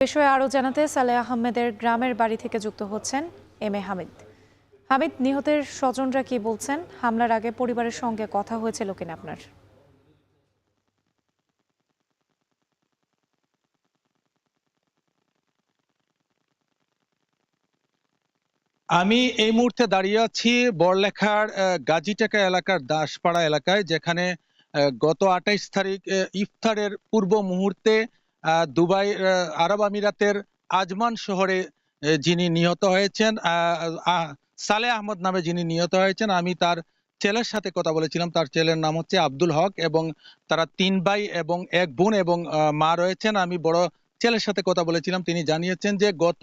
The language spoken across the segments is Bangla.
বিষয়ে আরও জানাতে সালেহ আহমেদের গ্রামের বাড়ি থেকে যুক্ত হচ্ছেন এম এ হামিদ। হামিদ, নিহতের স্বজনরা কি বলছেন? হামলার আগে পরিবারের সঙ্গে কথা হয়েছিল কিনা আপনার? আমি এই মুহূর্তে দাঁড়িয়ে আছি বড়লেখার গাজীটাকা এলাকার দাসপাড়া এলাকায়, যেখানে গত ২৮ তারিখ ইফতারের পূর্ব মুহূর্তে দুবাই আরব আমিরাতের আজমান শহরে যিনি নিহত হয়েছেন, সালেহ আহমদ নামে যিনি নিহত হয়েছেন, আমি তার ছেলের সাথে কথা বলেছিলাম। তার ছেলের নাম হচ্ছে আব্দুল হক এবং তারা ৩ ভাই এবং ১ বোন এবং মা রয়েছেন। আমি বড় ছেলের সাথে কথা বলেছিলাম। তিনি জানিয়েছেন যে গত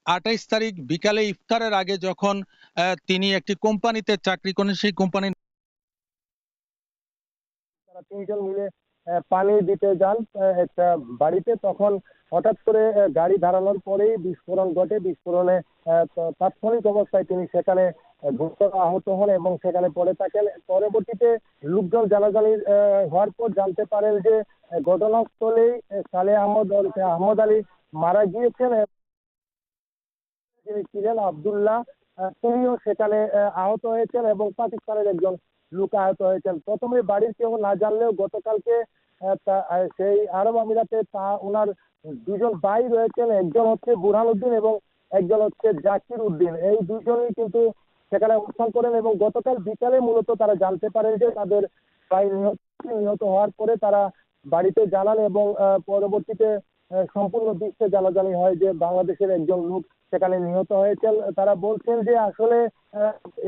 ২৮ তারিখ বিকালে ইফতারের আগে যখন তিনি একটি কোম্পানিতে চাকরি করেন, সেই কোম্পানি তারা তিনজন মিলে পানি দিতে যান একটা বাড়িতে। তখন হঠাৎ করে গাড়ি দাঁড়ানোর পরেই বিস্ফোরণ ঘটে। বিস্ফোরণে তাৎক্ষণিক অবস্থায় তিনি সেখানে গুরুতর আহত হন এবং সেখানে পড়ে থাকেন। পরবর্তীতে লোকজন জানাজানি হওয়ার পর জানতে পারেন যে ঘটনাস্থলেই সালেহ আহমদ আলী মারা গিয়েছেন। যিনি ছিলেন আব্দুল্লাহ, তিনিও সেখানে আহত হয়েছেন এবং পাকিস্তানের একজন লোক আহত হয়েছেন। প্রথমে বাড়ির কেউ না জানলেও গতকালকে সেই আরব আমিরাতে ওনার দুজন ভাই রয়েছেন, একজন হচ্ছে বুরহান উদ্দিন এবং একজন হচ্ছে জাকির উদ্দিন। এই দুজনই কিন্তু সেখানে অবস্থান করেন এবং গতকাল বিকালে মূলত তারা জানতে পারেন যে তাদের ভাই নিহত হওয়ার পরে তারা বাড়িতে জানান এবং পরবর্তীতে সম্পূর্ণ বিশ্বে জানাজানি হয় যে বাংলাদেশের একজন লোক সেখানে নিহত হয়েছেন। তারা বলছেন যে আসলে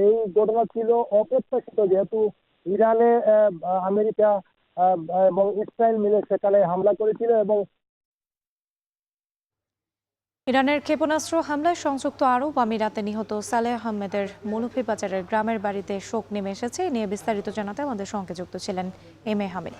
এই ঘটনা ছিল অপ্রত্যাশিত, যেহেতু ইরানে আমেরিকা এবং ইসরায়েল মিলে সেখানে হামলা করেছিল এবং ইরানের ক্ষেপণাস্ত্র হামলায় সংযুক্ত আরব আমিরাতে নিহত সালেহ আহমেদের মৌলভীবাজারের গ্রামের বাড়িতে শোক নেমে এসেছে। এ নিয়ে বিস্তারিত জানাতে আমাদের সঙ্গে যুক্ত ছিলেন এম এ হামিদ।